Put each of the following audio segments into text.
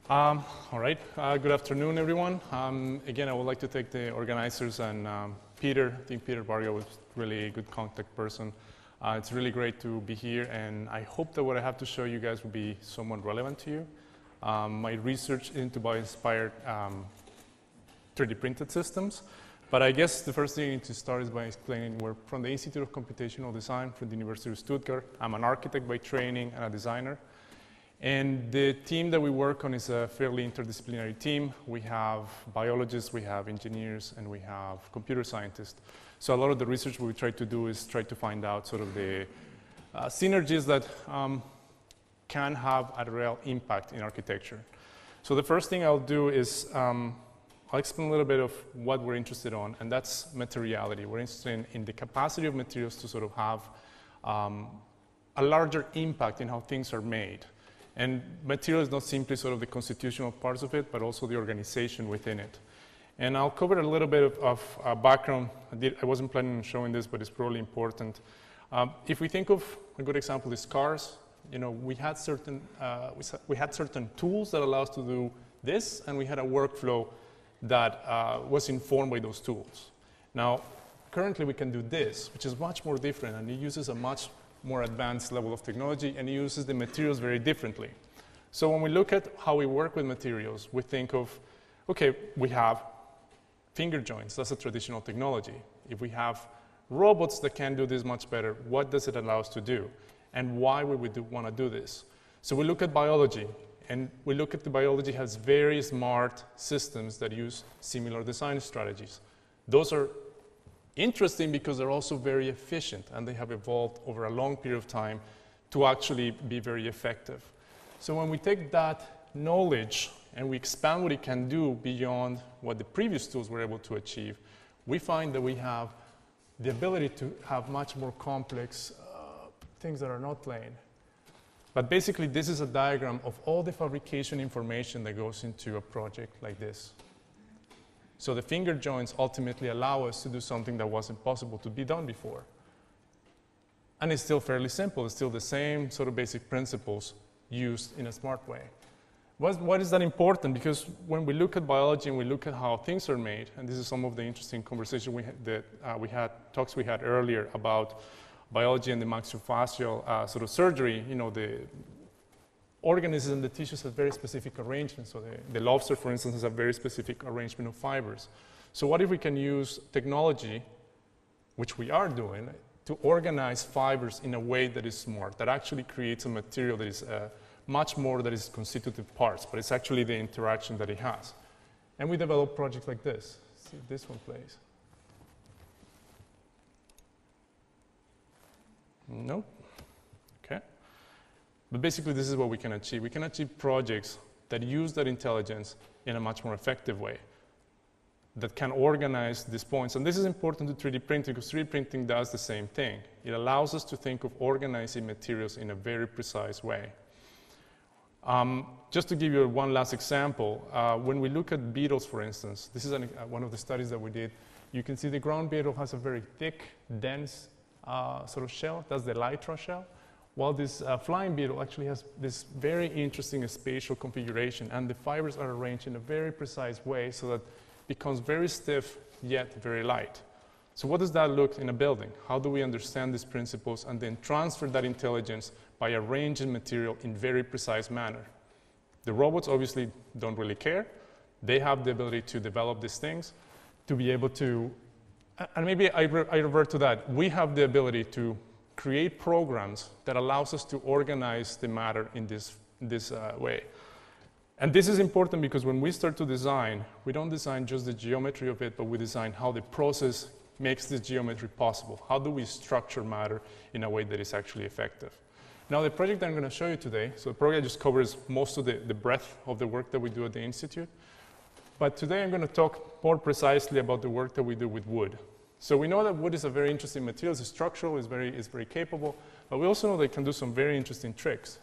All right. Good afternoon, everyone. Again, I would like to thank the organizers and Peter. I think Peter Varga was really a good contact person. It's really great to be here, and I hope that what I have to show you guys will be somewhat relevant to you. My research into bio-inspired 3D printed systems. But I guess the first thing I need to start is by explaining we're from the Institute of Computational Design from the University of Stuttgart. I'm an architect by training and a designer. And the team that we work on is a fairly interdisciplinary team. We have biologists, we have engineers, and we have computer scientists. So a lot of the research we try to do is try to find out sort of the synergies that can have a real impact in architecture. So the first thing I'll do is I'll explain a little bit of what we're interested in, and that's materiality. We're interested in the capacity of materials to sort of have a larger impact in how things are made. And material is not simply sort of the constitutional parts of it, but also the organization within it. And I'll cover a little bit of background. I wasn't planning on showing this, but it's probably important. If we think of a good example is cars, you know, we had certain tools that allow us to do this, and we had a workflow that was informed by those tools. Now, currently we can do this, which is much more different, and it uses a much more advanced level of technology, and it uses the materials very differently. So when we look at how we work with materials, we think of, okay, we have finger joints. That's a traditional technology. If we have robots that can do this much better, what does it allow us to do? And why would we want to do this? So we look at biology, and we look at the biology has very smart systems that use similar design strategies. Those are interesting because they're also very efficient, and they have evolved over a long period of time to actually be very effective. So when we take that knowledge and we expand what it can do beyond what the previous tools were able to achieve, we find that we have the ability to have much more complex things that are not plain. But basically, this is a diagram of all the fabrication information that goes into a project like this. So the finger joints ultimately allow us to do something that wasn't possible to be done before. And it's still fairly simple. It's still the same sort of basic principles used in a smart way. Why is that important? Because when we look at biology and we look at how things are made, and this is some of the interesting conversation talks we had earlier about biology and the maxillofacial sort of surgery, you know, the organisms and the tissues have very specific arrangements. So the lobster, for instance, has a very specific arrangement of fibers. So what if we can use technology, which we are doing, to organize fibers in a way that is smart, that actually creates a material that is much more that is constitutive parts, but it's actually the interaction that it has. And we develop projects like this. Let's see if this one plays. Nope. Okay. But basically, this is what we can achieve. We can achieve projects that use that intelligence in a much more effective way, that can organize these points. And this is important to 3D printing, because 3D printing does the same thing. It allows us to think of organizing materials in a very precise way. Just to give you one last example, when we look at beetles, for instance, this is one of the studies that we did. You can see the ground beetle has a very thick, dense sort of shell. That's the elytra shell. While this flying beetle actually has this very interesting spatial configuration, and the fibers are arranged in a very precise way so that it becomes very stiff yet very light. So what does that look in a building? How do we understand these principles and then transfer that intelligence by arranging material in very precise manner? The robots obviously don't really care. They have the ability to develop these things, to be able to, and maybe I revert to that. We have the ability to create programs that allows us to organize the matter in this way. And this is important because when we start to design, we don't design just the geometry of it, but we design how the process makes this geometry possible. How do we structure matter in a way that is actually effective? Now, the project that I'm going to show you today, so the project just covers most of the breadth of the work that we do at the Institute. But today I'm going to talk more precisely about the work that we do with wood. So we know that wood is a very interesting material. It's structural, it's very capable, but we also know that it can do some very interesting tricks.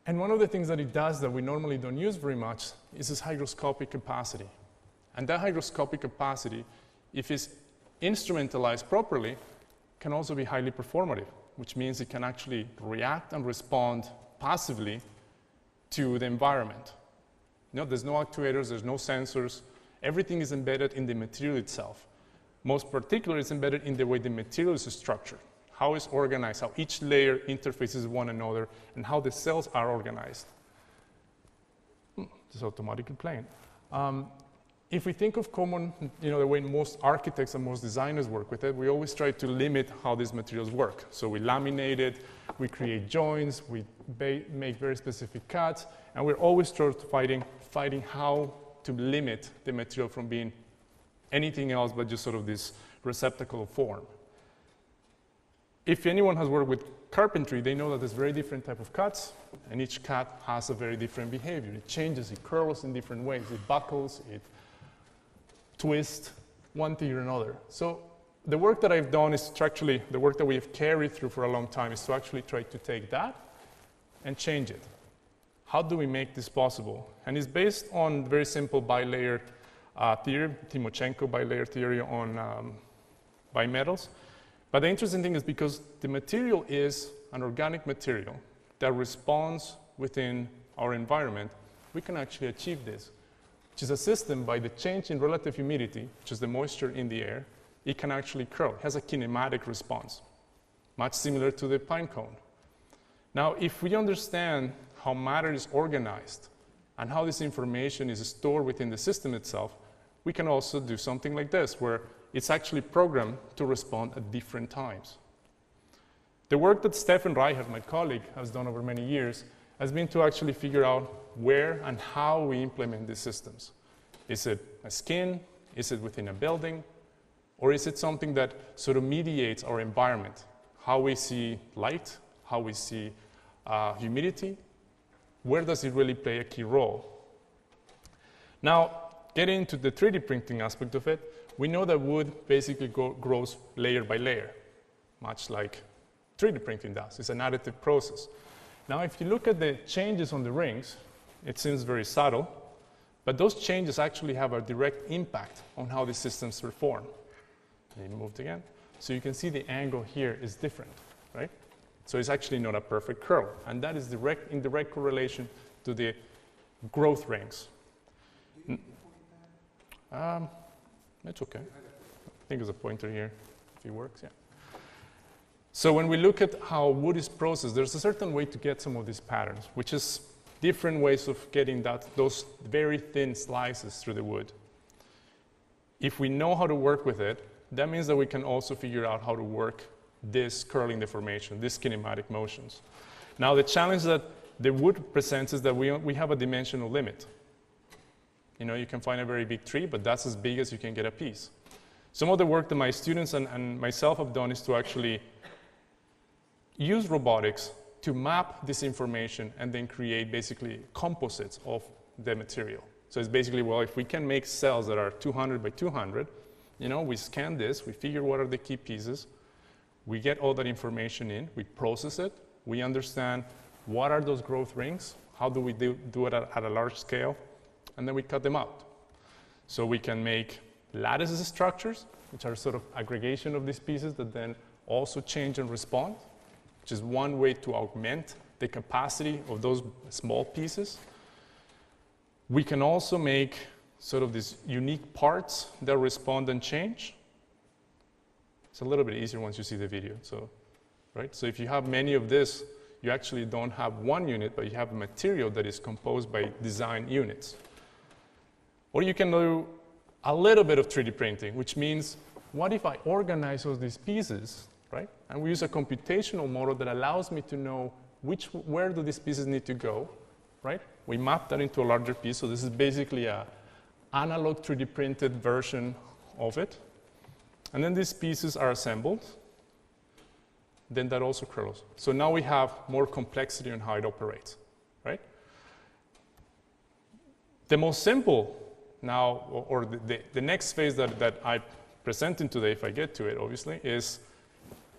And one of the things that it does that we normally don't use very much is its hygroscopic capacity. And that hygroscopic capacity, if it's instrumentalized properly, can also be highly performative, which means it can actually react and respond passively to the environment. There's no actuators, there's no sensors. Everything is embedded in the material itself. Most particularly, it's embedded in the way the material is structured, how it's organized, how each layer interfaces with one another, and how the cells are organized. It's automatically playing. If we think of common, the way most architects and most designers work with it, we always try to limit how these materials work. So we laminate it, we create joints, we make very specific cuts, and we're always fighting how to limit the material from being anything else but just sort of this receptacle of form. If anyone has worked with carpentry, they know that there's very different type of cuts, and each cut has a very different behavior. It changes, it curls in different ways, it buckles, it twists, one thing or another. So the work that I've done is to actually, the work that we have carried through for a long time is to actually try to take that and change it. How do we make this possible? And it's based on very simple bilayer theory, Timoshenko bilayer theory on bimetals. But the interesting thing is because the material is an organic material that responds within our environment, we can actually achieve this, which is a system by the change in relative humidity, which is the moisture in the air, it can actually curl. It has a kinematic response, much similar to the pine cone. Now, if we understand how matter is organized and how this information is stored within the system itself, we can also do something like this, where it's actually programmed to respond at different times. The work that Stefan Reichert, my colleague, has done over many years has been to actually figure out where and how we implement these systems. Is it a skin? Is it within a building? Or is it something that sort of mediates our environment? How we see light, how we see humidity? Where does it really play a key role? Now, getting into the 3D printing aspect of it, we know that wood basically grows layer by layer, much like 3D printing does. It's an additive process. Now, if you look at the changes on the rings, it seems very subtle, but those changes actually have a direct impact on how the systems perform. Let me move it again. So you can see the angle here is different, right? So it's actually not a perfect curl, and that is in direct correlation to the growth rings. It's okay. I think there's a pointer here, if it works, yeah. So when we look at how wood is processed, there's a certain way to get some of these patterns, which is different ways of getting those very thin slices through the wood. If we know how to work with it, that means that we can also figure out how to work this curling deformation, these kinematic motions. Now, the challenge that the wood presents is that we have a dimensional limit. You can find a very big tree, but that's as big as you can get a piece. Some of the work that my students and myself have done is to actually use robotics to map this information and then create basically composites of the material. So it's basically, well, if we can make cells that are 200 by 200, we scan this, we figure what are the key pieces, we get all that information in, we process it, we understand what are those growth rings, how do we do it at a large scale, and then we cut them out. So we can make lattice structures, which are sort of aggregation of these pieces that then also change and respond, which is one way to augment the capacity of those small pieces. We can also make sort of these unique parts that respond and change. It's a little bit easier once you see the video. Right? So if you have many of this, you actually don't have one unit, but you have a material that is composed by design units. Or you can do a little bit of 3D printing, which means, what if I organize all these pieces, right? And we use a computational model that allows me to know where do these pieces need to go, right? We map that into a larger piece, so this is basically an analog 3D printed version of it. And then these pieces are assembled. Then that also curls. So now we have more complexity on how it operates, right? The most simple now, or the next phase that I'm presenting today, if I get to it, obviously, is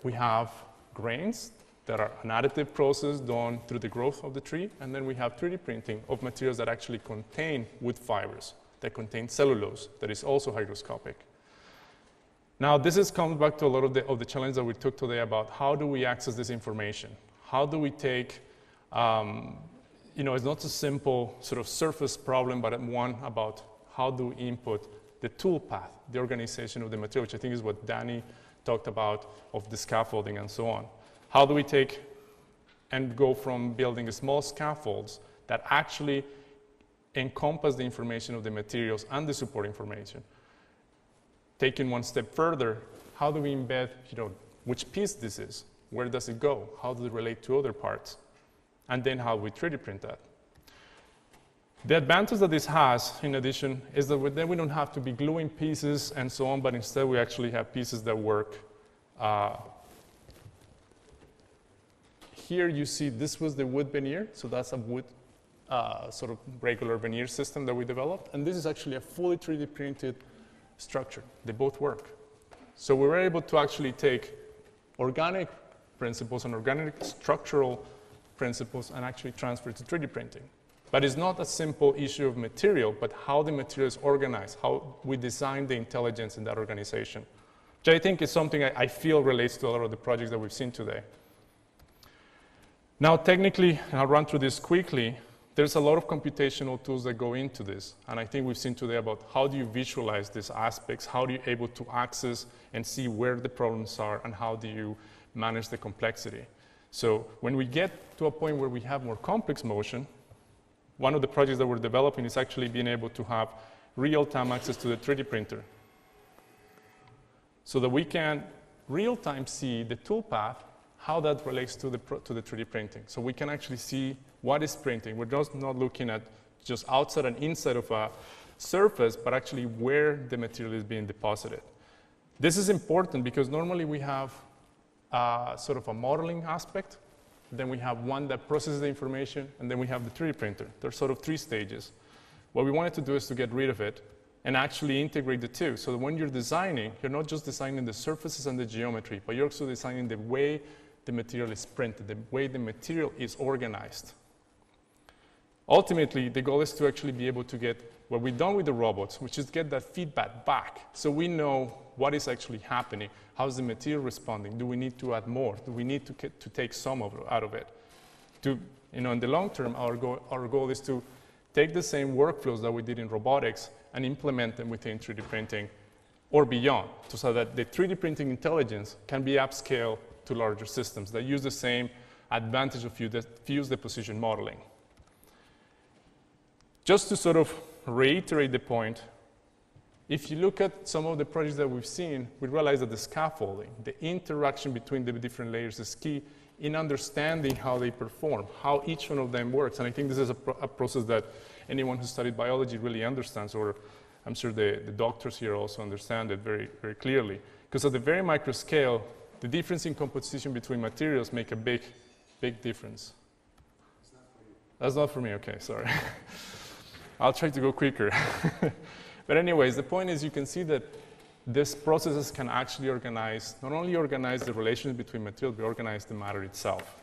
we have grains that are an additive process done through the growth of the tree, and then we have 3D printing of materials that actually contain wood fibers, that contain cellulose, that is also hygroscopic. Now, comes back to a lot of the challenge that we took today about how do we access this information? How do we take It's not a simple sort of surface problem, but one about how do we input the tool path, the organization of the material, which I think is what Danny talked about, of the scaffolding and so on. How do we take and go from building small scaffolds that actually encompass the information of the materials and the support information? Taking one step further, how do we embed, which piece this is? Where does it go? How does it relate to other parts? And then how we 3D print that. The advantage that this has, in addition, is that then we don't have to be gluing pieces and so on, but instead we actually have pieces that work. Here you see this was the wood veneer, so that's a wood sort of regular veneer system that we developed, and this is actually a fully 3D printed structure. They both work. So we were able to actually take organic principles and organic structural principles and actually transfer it to 3D printing. But it's not a simple issue of material, but how the material is organized, how we design the intelligence in that organization, which I think is something I feel relates to a lot of the projects that we've seen today. Now, technically, and I'll run through this quickly, there's a lot of computational tools that go into this. And I think we've seen today about how do you visualize these aspects, how do you able to access and see where the problems are, and how do you manage the complexity. So when we get to a point where we have more complex motion, one of the projects that we're developing is actually being able to have real-time access to the 3D printer, so that we can real-time see the toolpath, how that relates to the 3D printing. So we can actually see what is printing. We're just not looking at just outside and inside of a surface, but actually where the material is being deposited. This is important because normally we have sort of a modeling aspect, then we have one that processes the information, and then we have the 3D printer. There's sort of 3 stages. What we wanted to do is to get rid of it and actually integrate the two, so that when you're designing, you're not just designing the surfaces and the geometry, but you're also designing the way the material is printed, the way the material is organized. Ultimately, the goal is to actually be able to get what we've done with the robots, which is get that feedback back, so we know what is actually happening. How's the material responding? Do we need to add more? Do we need to take some out of it? In the long term, our goal is to take the same workflows that we did in robotics and implement them within 3D printing or beyond, so that the 3D printing intelligence can be upscaled to larger systems that use the same advantage of fuse deposition modeling. Just to sort of reiterate the point, if you look at some of the projects that we've seen, we realize that the scaffolding, the interaction between the different layers is key in understanding how they perform, how each one of them works. And I think this is a process that anyone who studied biology really understands, or I'm sure the doctors here also understand it very, very clearly. Because at the very micro scale, the difference in composition between materials make a big, big difference. It's not for you. That's not for me, okay, sorry. I'll try to go quicker. But anyways, the point is you can see that these processes can actually organize, not only organize the relations between materials, but organize the matter itself.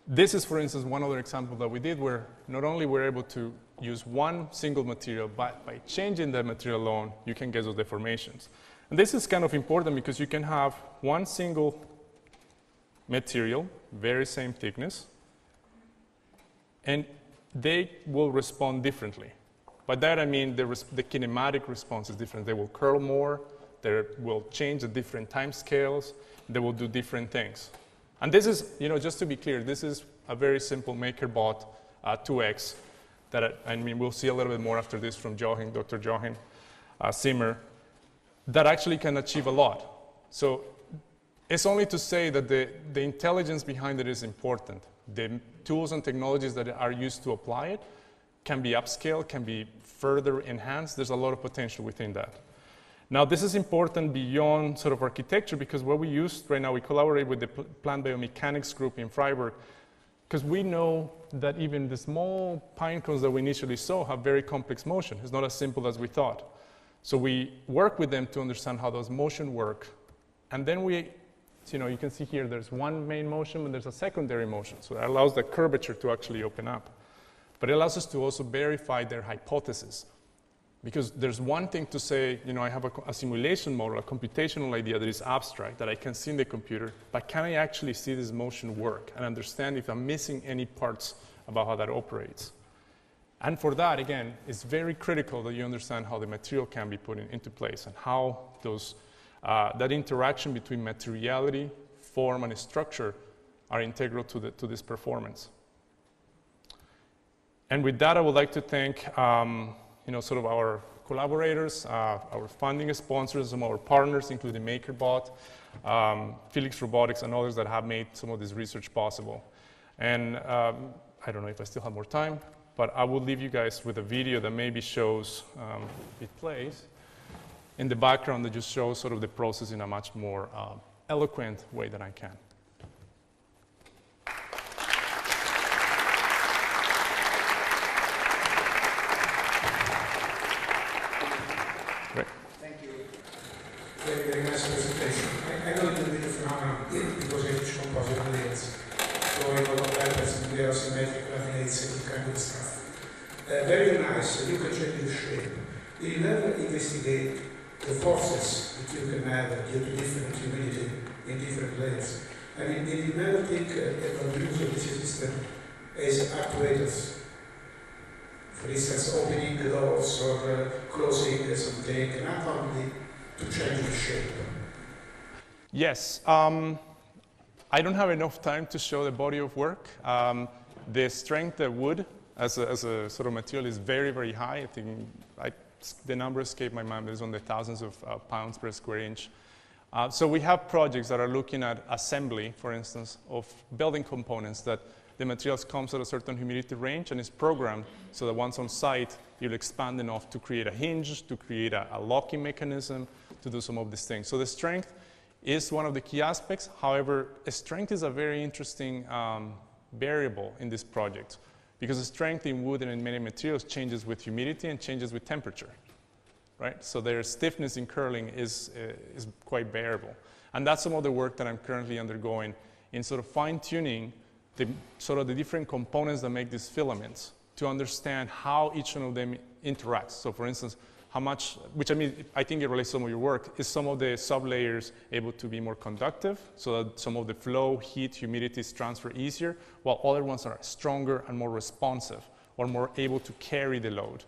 This is, for instance, one other example that we did where not only we're able to use one single material, but by changing that material alone, you can get those deformations. And this is kind of important because you can have one single material, very same thickness, and they will respond differently. By that I mean the kinematic response is different. They will curl more, they will change at different time scales, they will do different things. And this is, just to be clear, this is a very simple MakerBot 2X that, we'll see a little bit more after this from Dr. Jochen Zimmer, that actually can achieve a lot. So it's only to say that the intelligence behind it is important. The tools and technologies that are used to apply it can be upscaled, can be further enhanced. There's a lot of potential within that. Now, this is important beyond sort of architecture because what we use right now, we collaborate with the plant biomechanics group in Freiburg because we know that even the small pine cones that we initially saw have very complex motion. It's not as simple as we thought. So we work with them to understand how those motion work. And then you can see here there's one main motion and there's a secondary motion. So that allows the curvature to actually open up. But it allows us to also verify their hypothesis. Because there's one thing to say, I have a simulation model, a computational idea that is abstract, that I can see in the computer, but can I actually see this motion work and understand if I'm missing any parts about how that operates? And for that, again, it's very critical that you understand how the material can be put into place and how that interaction between materiality, form, and structure are integral to this performance. And with that, I would like to thank sort of our collaborators, our funding sponsors, some of our partners, including MakerBot, Felix Robotics, and others that have made some of this research possible. And I don't know if I still have more time, but I will leave you guys with a video that maybe shows, it plays, in the background that just shows sort of the process in a much more eloquent way than I can. Very, very nice presentation. I know it will be a phenomenon because I teach composite layers. So I know what happens in the symmetric laminates and kind of stuff. Very nice. You can change the shape. Do you never investigate the forces that you can have due to different humidity in different layers? I mean, did you never think of use of this system as actuators? For instance, opening the doors or closing something, not only to change the shape. Yes. I don't have enough time to show the body of work. The strength of wood as a sort of material is very, very high. I think the number escaped my mind, but it's on the thousands of pounds per square inch. So we have projects that are looking at assembly, for instance, of building components that the materials comes at a certain humidity range and is programmed so that once on site, you'll expand enough to create a hinge, to create a locking mechanism, to do some of these things. So the strength is one of the key aspects. However, strength is a very interesting variable in this project because the strength in wood and in many materials changes with humidity and changes with temperature, right? So their stiffness in curling is quite variable. And that's some of the work that I'm currently undergoing in sort of fine-tuning the different components that make these filaments to understand how each one of them interacts. So for instance, how much, which I think it relates to some of your work, is some of the sublayers able to be more conductive so that some of the flow, heat, humidity transfer easier, while other ones are stronger and more responsive or more able to carry the load.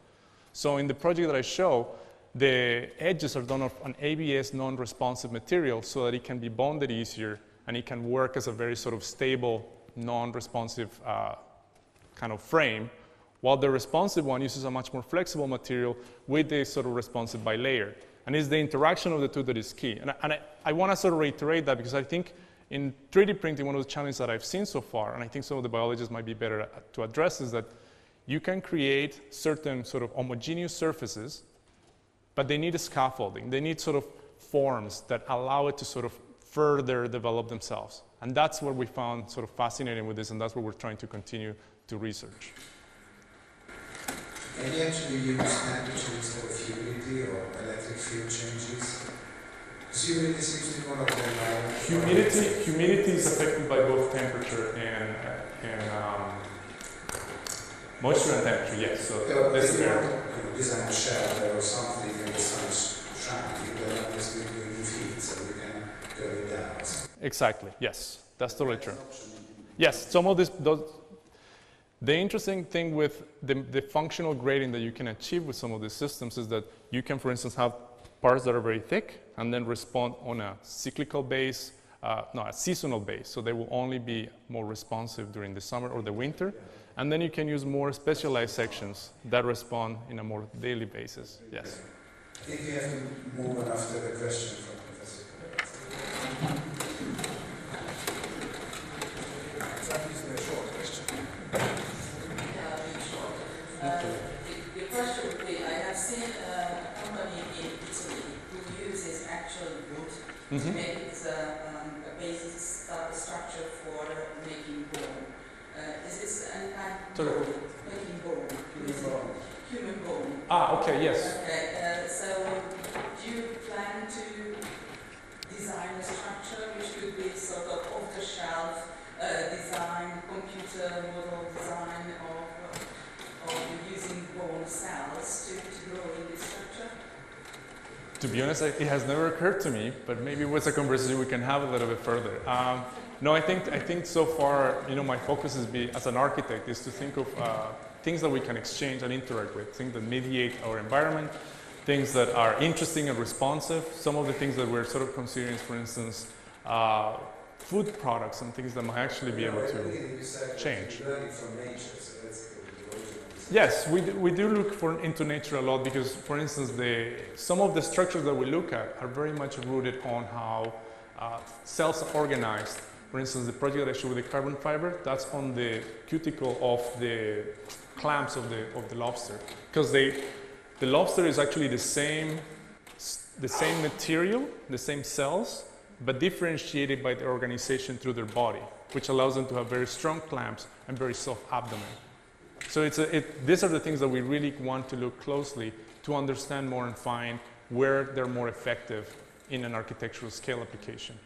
So in the project that I show, the edges are done of an ABS non-responsive material so that it can be bonded easier and it can work as a very sort of stable non-responsive kind of frame, while the responsive one uses a much more flexible material with the sort of responsive bilayer. And it's the interaction of the two that is key. And I want to sort of reiterate that because I think in 3D printing, one of the challenges that I've seen so far, and I think some of the biologists might be better to address, is that you can create certain sort of homogeneous surfaces, but they need a scaffolding. They need sort of forms that allow it to sort of further develop themselves. And that's what we found sort of fascinating with this, and that's what we're trying to continue to research. Can you actually use temperature instead of humidity or electric field changes? Because humidity seems to be one of them. Humidity is affected by both temperature and moisture and temperature, yes. So that's if you want to design a shelter or something and the sun's shining, you don't obviously use heat, so you can go it down. Exactly, yes. That's totally true. Yes, some of this, the interesting thing with the functional grading that you can achieve with some of these systems is that you can, for instance, have parts that are very thick and then respond on a cyclical base, a seasonal base. So they will only be more responsive during the summer or the winter. And then you can use more specialized sections that respond in a more daily basis. Yes. I think you have to move on after the question from Professor Correa. The question would be, I have seen a company in Italy who uses actual wood to make it a basic structure for making bone. Is this any kind of making bone? Human bone. Ah, okay, yes. Okay, so do you plan to design a structure which could be sort of off-the-shelf design, computer model design of using bone cells to grow in this To be honest, it has never occurred to me, but maybe it's a conversation we can have a little bit further. No, I think so far, my focus as an architect is to think of things that we can exchange and interact with, things that mediate our environment, things that are interesting and responsive. Some of the things that we're sort of considering, for instance, food products and things that might actually be able to change. Yes, we do look into nature a lot because, for instance, some of the structures that we look at are very much rooted on how cells are organized. For instance, the project that I showed with the carbon fiber, that's on the cuticle of the clamps of the lobster. Because the lobster is actually the same material, the same cells, but differentiated by the organization through their body, which allows them to have very strong clamps and very soft abdomen. So these are the things that we really want to look closely to understand more and find where they're more effective in an architectural scale application.